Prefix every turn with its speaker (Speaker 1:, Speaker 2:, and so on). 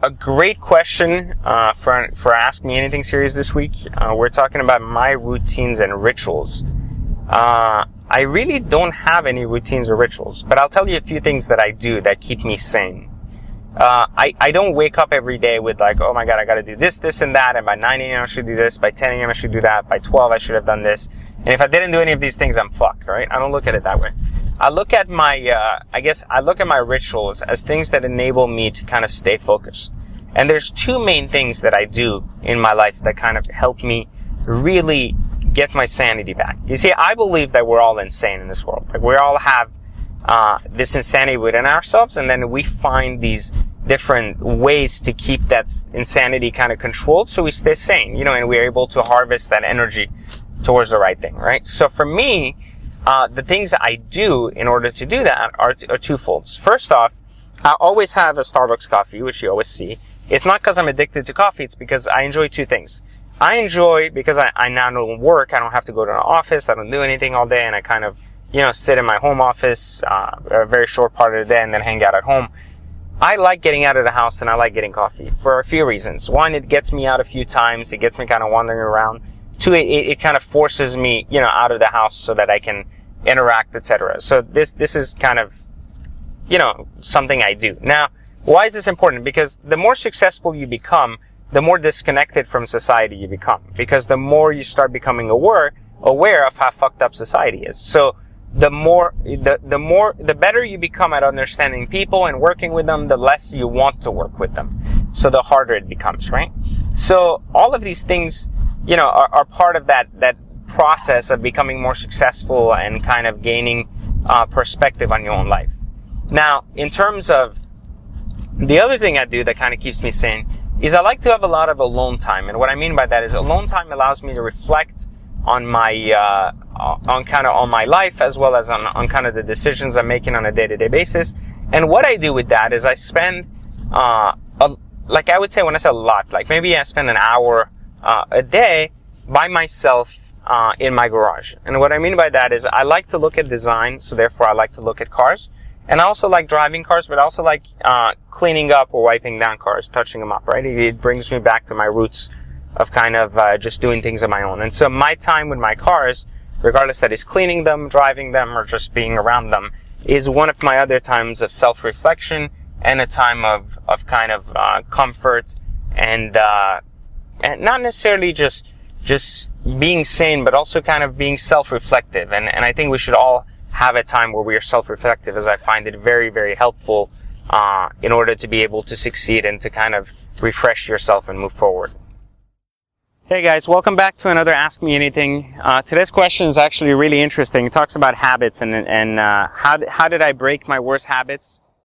Speaker 1: a great question for Ask Me Anything series this week. We're talking about my routines and rituals. I really don't have any routines or rituals, but I'll tell you a few things that I do that keep me sane. I don't wake up every day with like, oh my god, I gotta do this, this, and that, and by 9 a.m. I should do this, by 10 a.m. I should do that, by 12 I should have done this, and if I didn't do any of these things, I'm fucked, right? I don't look at it that way. I look at my, I look at my rituals as things that enable me to kind of stay focused. And there's two main things that I do in my life that kind of help me really get my sanity back. You see, I believe that we're all insane in this world. Like, we all have this insanity within ourselves, and then we find these different ways to keep that insanity kind of controlled so we stay sane, and we're able to harvest that energy towards the right thing, right? So for me, the things that I do in order to do that are twofold. First off, I always have a Starbucks coffee, which you always see. It's not because I'm addicted to coffee, it's because I enjoy two things. I enjoy, because I now don't work, I don't have to go to an office, I don't do anything all day, and I kind of, sit in my home office a very short part of the day and then hang out at home. I like getting out of the house and I like getting coffee for a few reasons. One, it gets me out a few times, it gets me kind of wandering around. Two, it kind of forces me, out of the house so that I can interact, etc. So this is kind of, something I do. Now, why is this important? Because the more successful you become, the more disconnected from society you become. Because the more you start becoming aware of how fucked up society is. So the better you become at understanding people and working with them, the less you want to work with them. So the harder it becomes, right? So all of these things, are part of that process of becoming more successful and kind of gaining perspective on your own life. Now, in terms of the other thing I do that kind of keeps me sane is I like to have a lot of alone time. And what I mean by that is alone time allows me to reflect on my on my life, as well as on kind of the decisions I'm making on a day-to-day basis. And what I do with that is I spend like, I would say, when I say a lot, like maybe I spend an hour a day by myself in my garage. And what I mean by that is I like to look at design, so therefore I like to look at cars. And I also like driving cars, but I also like cleaning up or wiping down cars, touching them up, right? It brings me back to my roots of kind of just doing things on my own. And so my time with my cars, regardless that is cleaning them, driving them, or just being around them, is one of my other times of self-reflection and a time of kind of comfort and not necessarily just being sane, but also kind of being self-reflective. And I think we should all have a time where we are self-reflective, as I find it very, very helpful in order to be able to succeed and to kind of refresh yourself and move forward. Hey guys, welcome back to another Ask Me Anything. Today's question is actually really interesting. It talks about habits and how did I break my worst habits?